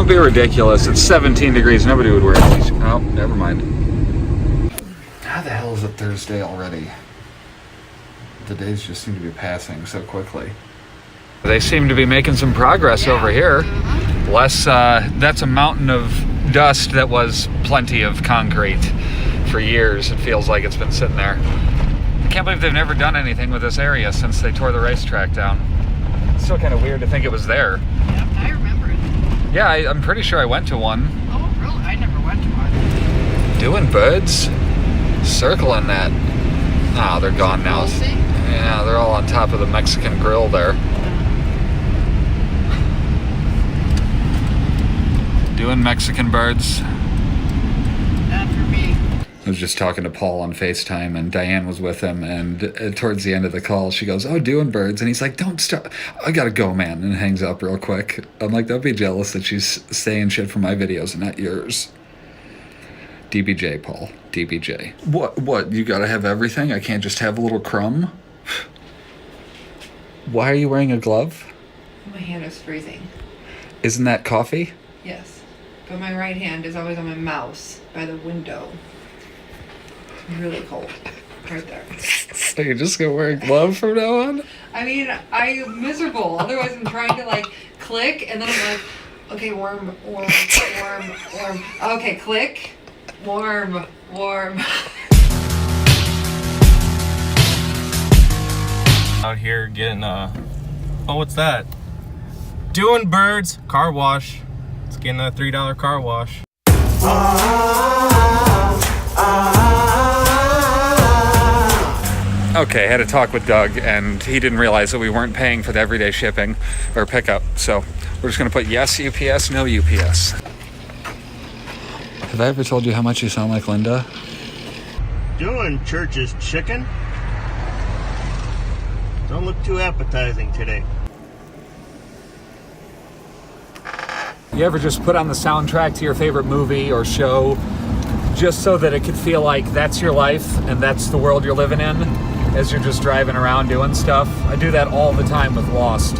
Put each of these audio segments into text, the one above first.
don't be ridiculous. It's 17 degrees. Nobody would wear a t-shirt. Oh, never mind. How the hell is it Thursday already? The days just seem to be passing so quickly. They seem to be making some progress over here. Less, that's a mountain of dust that was plenty of concrete for years. It feels like it's been sitting there. I can't believe they've never done anything with this area since they tore the racetrack down. It's still kind of weird to think it was there. Yep, I remember it. Yeah, I'm pretty sure I went to one. Oh, really? I never went to one. Doing birds. Circling that. Oh, they're gone now. Yeah, they're all on top of the Mexican grill there. Doing Mexican birds. Not for me. I was just talking to Paul on FaceTime, and Diane was with him, and towards the end of the call, she goes, "Oh, doing birds," and he's like, "Don't stop, I gotta go, man," and hangs up real quick. I'm like, don't be jealous that she's saying shit for my videos and not yours. DBJ, Paul. DBJ. What? You gotta have everything? I can't just have a little crumb? Why are you wearing a glove? My hand is freezing. Isn't that coffee? Yes. But my right hand is always on my mouse by the window. It's really cold. Right there. So you're just gonna wear a glove from now on? I mean, I'm miserable. Otherwise, I'm trying to, like, click, and then I'm like, okay, warm. Okay, click. Warm. Out here getting oh, what's that? Doing birds, car wash. It's getting a $3 car wash. Okay, I had a talk with Doug, and he didn't realize that we weren't paying for the everyday shipping or pickup, so we're just gonna put yes UPS, no UPS. Have I ever told you how much you sound like Linda? Doing Church's chicken? Don't look too appetizing today. You ever just put on the soundtrack to your favorite movie or show just so that it could feel like that's your life and that's the world you're living in as you're just driving around doing stuff? I do that all the time with Lost.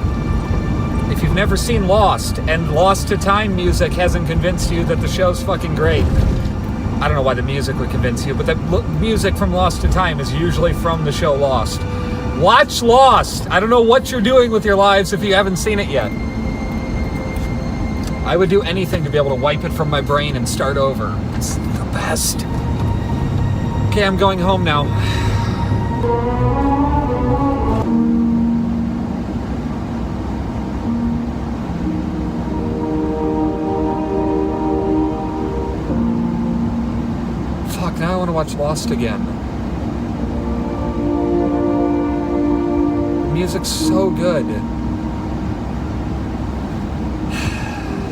If you've never seen Lost and Lost to Time music hasn't convinced you that the show's fucking great, I don't know why the music would convince you, but the music from Lost to Time is usually from the show Lost. Watch Lost! I don't know what you're doing with your lives if you haven't seen it yet. I would do anything to be able to wipe it from my brain and start over. It's the best. Okay, I'm going home now. Fuck, now I want to watch Lost again. The music's so good.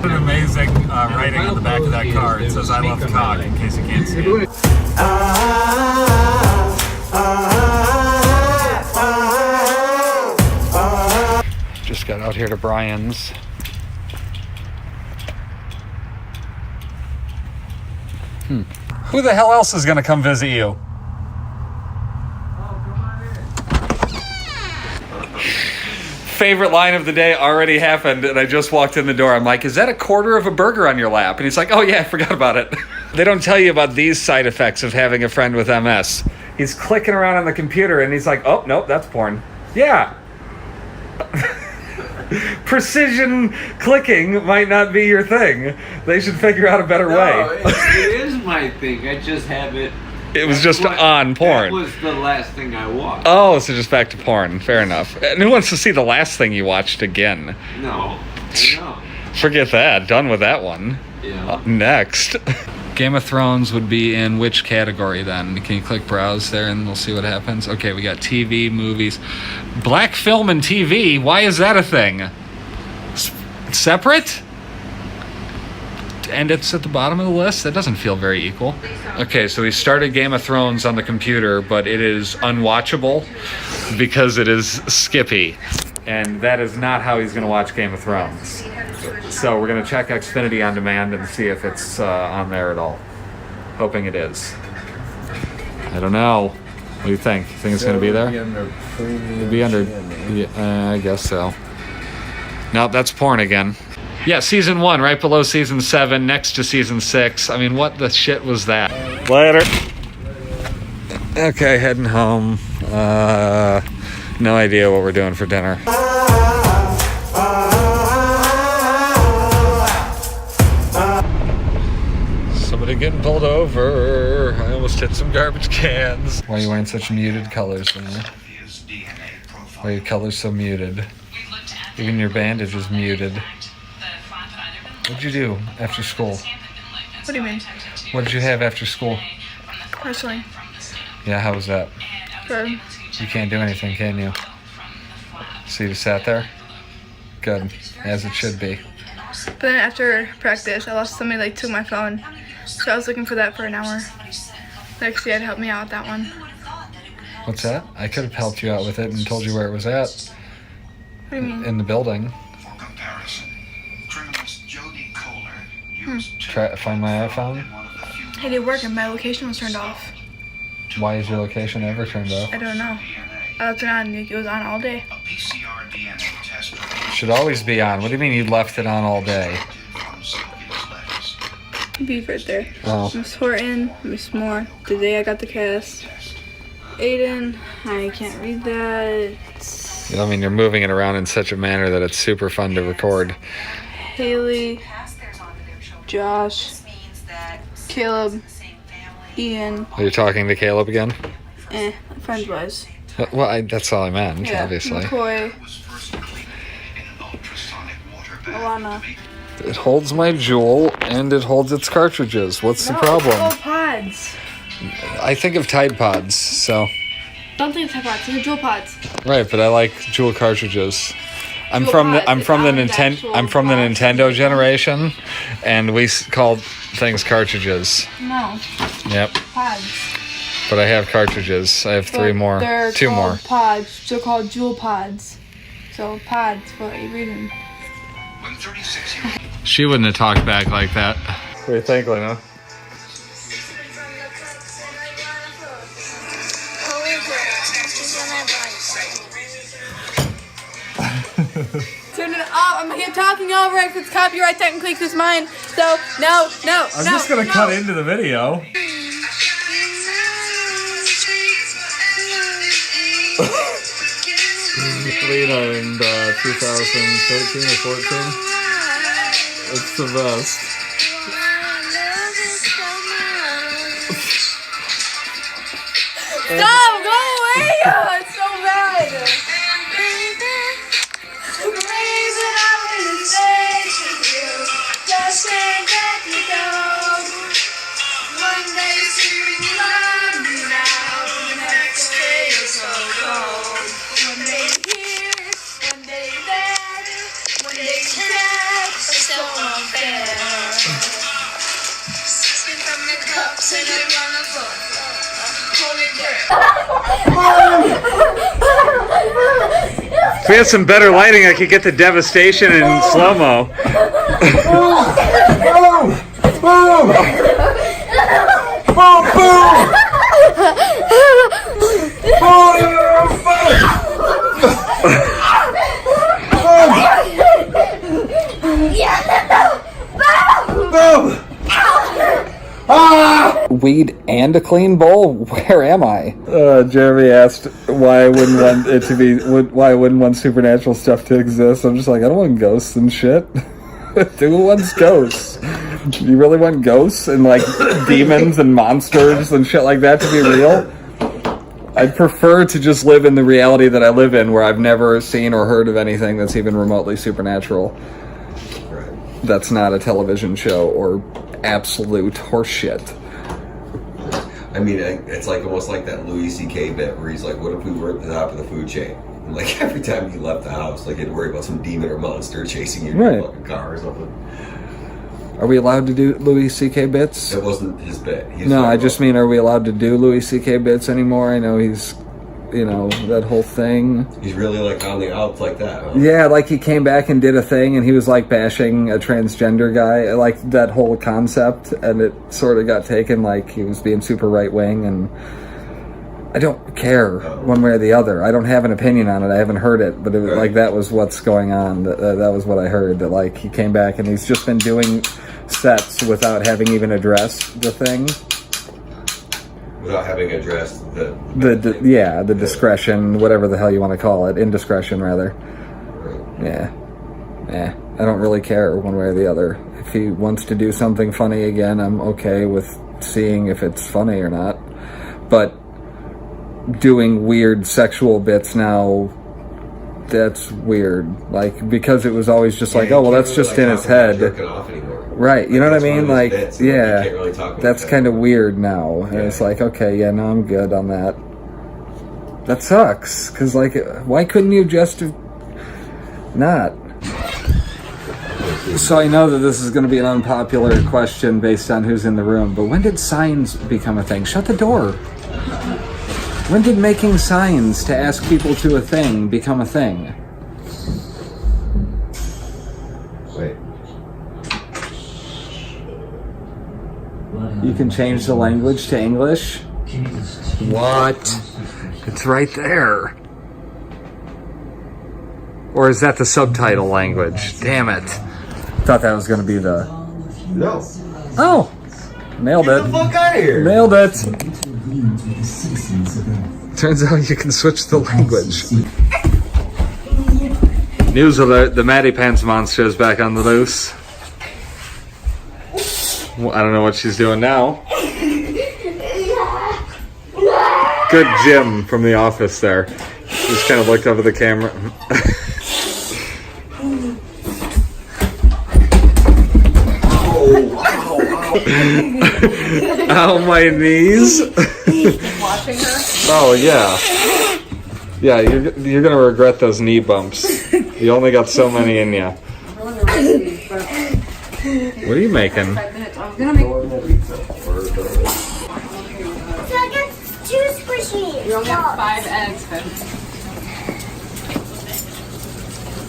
An amazing writing on the back of that car. It says, "I love cock," in case you can't see it. Just got out here to Bryan's. Who the hell else is gonna come visit you? Favorite line of the day already happened, and I just walked in the door. I'm like, "Is that a quarter of a burger on your lap?" And he's like, "Oh yeah, I forgot about it." They don't tell you about these side effects of having a friend with MS. He's clicking around on the computer, and he's like, "Oh, nope, that's porn." Yeah. Precision clicking might not be your thing. They should figure out a better way. It is my thing. I just have it. It was just on porn. That was the last thing I watched. Oh, so just back to porn. Fair enough. And who wants to see the last thing you watched again? No. No. Forget that. Done with that one. Yeah. Next. Game of Thrones would be in which category then? Can you click browse there and we'll see what happens? Okay, we got TV, movies. Black film and TV? Why is that a thing? Separate? And it's at the bottom of the list? That doesn't feel very equal. Okay, so we started Game of Thrones on the computer, but it is unwatchable because it is skippy. And that is not how he's going to watch Game of Thrones. So we're going to check Xfinity On Demand and see if it's on there at all. Hoping it is. I don't know. What do you think? You think it's going to be there? It'd be under. Yeah, I guess so. Nope, that's porn again. Yeah, season 1, right below season 7, next to season 6. I mean, what the shit was that? Later. Okay, heading home. No idea what we're doing for dinner. Somebody getting pulled over. I almost hit some garbage cans. Why are you wearing such muted colors, Lina? Why are your colors so muted? Even your bandage is muted. What'd you do after school? What do you mean? What did you have after school? Wrestling. Yeah, how was that? Good. You can't do anything, can you? So you just sat there? Good, as it should be. But then after practice, I lost somebody like took my phone. So I was looking for that for an hour. Lexi had helped me out with that one. What's that? I could have helped you out with it and told you where it was at. What do you mean? In the building. Find my iPhone? Hey, it did work and my location was turned off. Why is your location ever turned off? I don't know. I left it on. It was on all day. It should always be on. What do you mean you left it on all day? Beef right there. Oh. Miss Horton, Miss Moore. Today I got the cast. Aiden, I can't read that. I mean, you're moving it around in such a manner that it's super fun to record. Haley, Josh, Caleb, Ian. Are you talking to Caleb again? Friends-wise. Well, that's all I meant, Yeah, obviously. McCoy, Alana. It holds my Juul, and it holds its cartridges. What's the problem? Oh, pods. I think of Tide Pods, so... Don't think of Tide Pods. Think of Juul pods. Right, but I like Juul cartridges. I'm Juul from the pods. Nintendo generation, and we called things cartridges. No, Yep, pods. but I have cartridges. I have They're two called more. Pods. They're called Juul pods. So pods for a reason. She wouldn't have talked back like that. What do you think, Lina? Turn it off. I'm here talking over it. If it's copyright technically, it's mine. So no. I'm just gonna cut into the video. Lina in 2013 or 14. It's the best. Stop! Go away! It's so bad. If we had some better lighting, I could get the devastation in slow-mo. Weed and a clean bowl? Where am I? Jeremy asked why I wouldn't want it to be, why I wouldn't want supernatural stuff to exist. I'm just like, I don't want ghosts and shit. Who wants ghosts? Do you really want ghosts and like demons and monsters and shit like that to be real? I'd prefer to just live in the reality that I live in, where I've never seen or heard of anything that's even remotely supernatural. That's not a television show or absolute horseshit. I mean, it's like almost like that Louis C.K. bit where he's like, what if we were at the top of the food chain? And like every time you left the house, like you had to worry about some demon or monster chasing you in your fucking car or something. Are we allowed to do Louis C.K. bits? It wasn't his bit. No, I just mean, are we allowed to do Louis C.K. bits anymore? I know he's, you know, that whole thing. He's really like on the outs like that, huh? Yeah, like he came back and did a thing and he was like bashing a transgender guy, like that whole concept, and it sort of got taken like he was being super right wing, and I don't care one way or the other. I don't have an opinion on it. I haven't heard it, but it was like that was what's going on. That was what I heard. That like he came back and he's just been doing sets without having even addressed the thing. Without having addressed the discretion, whatever the hell you want to call it, indiscretion rather. Yeah. I don't really care one way or the other. If he wants to do something funny again, I'm okay with seeing if it's funny or not. But doing weird sexual bits now, that's weird. Like, because it was always just like, oh, well, that's just in his head. Right, you know what I mean? Like, yeah, that's kind of weird now. And it's like, okay, yeah, no, I'm good on that. That sucks. Because, like, why couldn't you just have not? So I know that this is going to be an unpopular question based on who's in the room, but when did signs become a thing? Shut the door. When did making signs to ask people to a thing become a thing? Wait. You can change the language to English? What? It's right there. Or is that the subtitle language? Damn it. Thought that was going to be the... No. Oh! Nailed it. Get the fuck out of here. Nailed it. Turns out you can switch the language. News alert, the Maddy Pants Monster is back on the loose. Well, I don't know what she's doing now. Good Jim from The Office there. Just kind of looked over the camera. Ow, my knees. Watching her? Oh, yeah. Yeah, you're gonna regret those knee bumps. You only got so many in you. What are you making? I was gonna make. So I got 2 squishies. You only have 5 eggs, but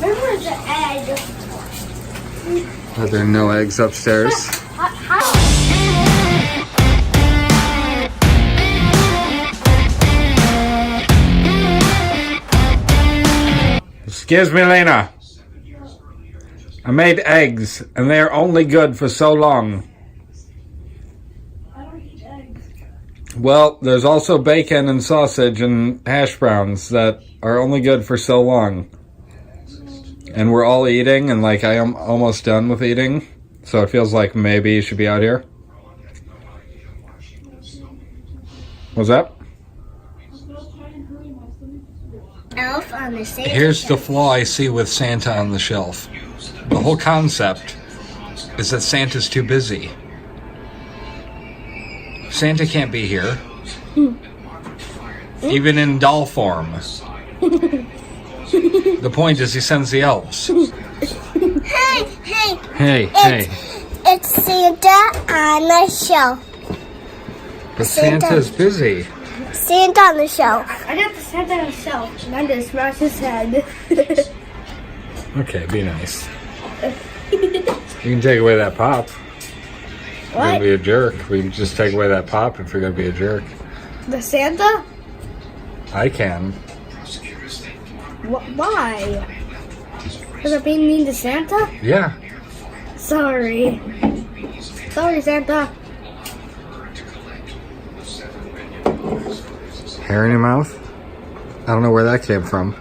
Where was the egg? Are there no eggs upstairs? Excuse me, Lina. I made eggs, and they're only good for so long. I don't eat eggs. Well, there's also bacon and sausage and hash browns that are only good for so long. And we're all eating, and like I am almost done with eating, so it feels like maybe you should be out here. What's that? Elf on the Santa Here's the shelf. flaw I see with Santa on the shelf. The whole concept is that Santa's too busy. Santa can't be here. Even in doll form. The point is he sends the elves. Hey. It's Santa on the shelf. But Santa's busy. Santa on the shelf. I got the Santa on the shelf, and I just smashed his head. Okay, be nice. You can take away that pop. You're gonna be a jerk. We can just take away that pop if you're gonna be a jerk. The Santa? I can. Why? Because I'm being mean to Santa? Yeah. Sorry. Sorry, Santa. Hair in your mouth? I don't know where that came from.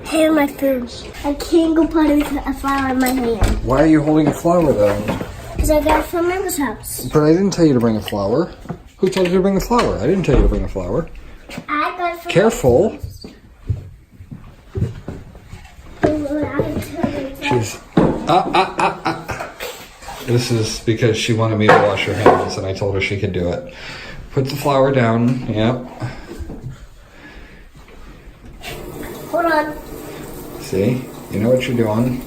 Hair in my food. I can't go put a flower in my hand. Why are you holding a flower though? Because I got it from Mama's house. But I didn't tell you to bring a flower. Who told you to bring a flower? I didn't tell you to bring a flower. I got it from Careful. She's. This is because she wanted me to wash her hands and I told her she could do it. Put the flower down. Yep. Hold on. See? You know what you're doing.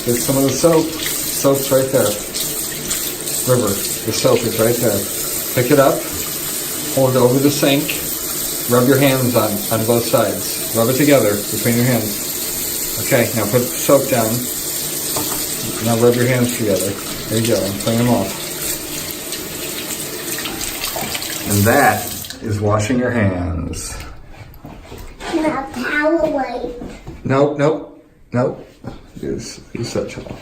There's some of the soap. Soap's right there. River, the soap is right there. Pick it up. Hold it over the sink. Rub your hands on both sides. Rub it together between your hands. Okay, now put the soap down. Now rub your hands together. There you go, clean them off. And that is washing your hands. Now power wipe. Nope. Use that towel.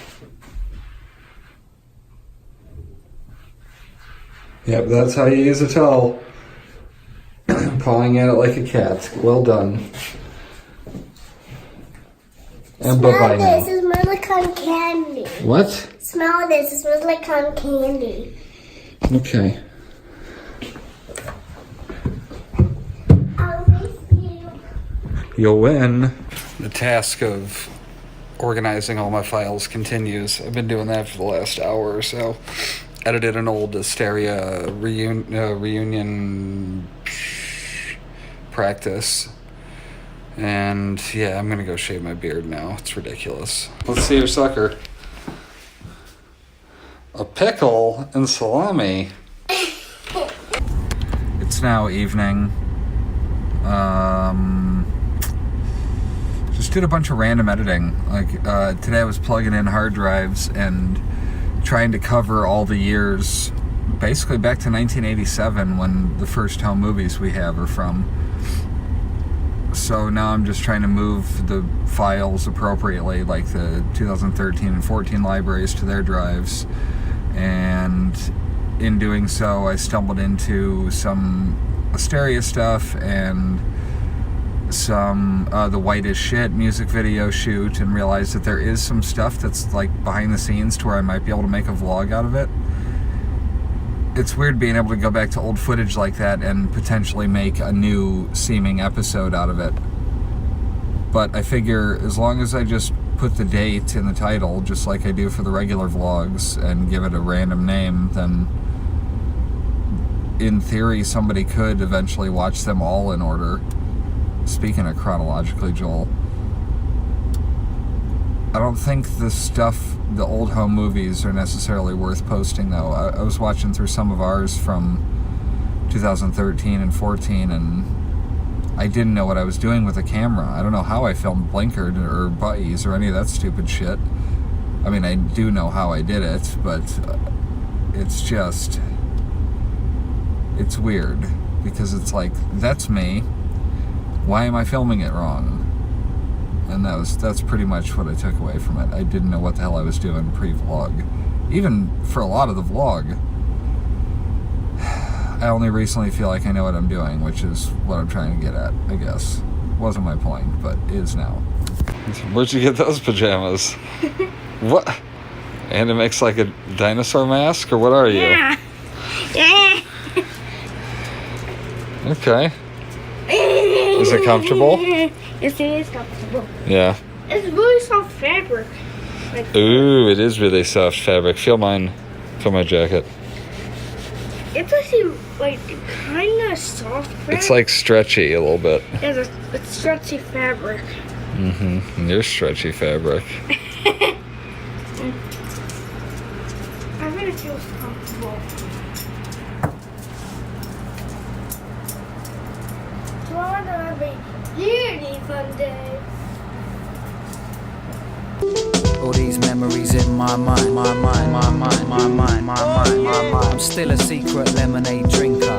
Yep, that's how you use a towel. Pawing at it like a cat. Well done. And bye-bye now. Smell this, it smells like cotton candy. What? Smell this, it smells like cotton candy. Okay. I'll miss you. You'll win. The task of organizing all my files continues. I've been doing that for the last hour or so. Edited an old Asteria reunion practice. And yeah, I'm gonna go shave my beard now. It's ridiculous. Let's see your sucker. A pickle and salami. It's now evening. Just did a bunch of random editing. Like today I was plugging in hard drives and trying to cover all the years, basically back to 1987 when the first home movies we have are from. So now I'm just trying to move the files appropriately, like the 2013 and 14 libraries to their drives. And in doing so, I stumbled into some Asteria stuff and some the White as Shit music video shoot, and realized that there is some stuff that's like behind the scenes to where I might be able to make a vlog out of it. It's weird being able to go back to old footage like that and potentially make a new seeming episode out of it. But I figure as long as I just put the date in the title, just like I do for the regular vlogs, and give it a random name, then in theory somebody could eventually watch them all in order. Speaking of chronologically, Joel, I don't think the old home movies are necessarily worth posting, though. I was watching through some of ours from 2013 and 14, and I didn't know what I was doing with a camera. I don't know how I filmed Blinkered or Buddies or any of that stupid shit. I mean, I do know how I did it, but it's just... it's weird, because it's like, that's me. Why am I filming it wrong? And that's pretty much what I took away from it. I didn't know what the hell I was doing pre-vlog. Even for a lot of the vlog, I only recently feel like I know what I'm doing, which is what I'm trying to get at, I guess. Wasn't my point, but is now. Where'd you get those pajamas? What? And it makes like a dinosaur mask, or what are you? Yeah. Okay. Is it comfortable? Yes, it is comfortable. Yeah. It's really soft fabric. Ooh, it is really soft fabric. Feel mine. Feel my jacket. It's actually like kind of soft fabric. It's like stretchy a little bit. It's stretchy fabric. Mm-hmm. You're stretchy fabric. I bet it feels comfortable. Tomorrow will be a really fun day. All these memories in my mind, my mind. I'm still a secret lemonade drinker.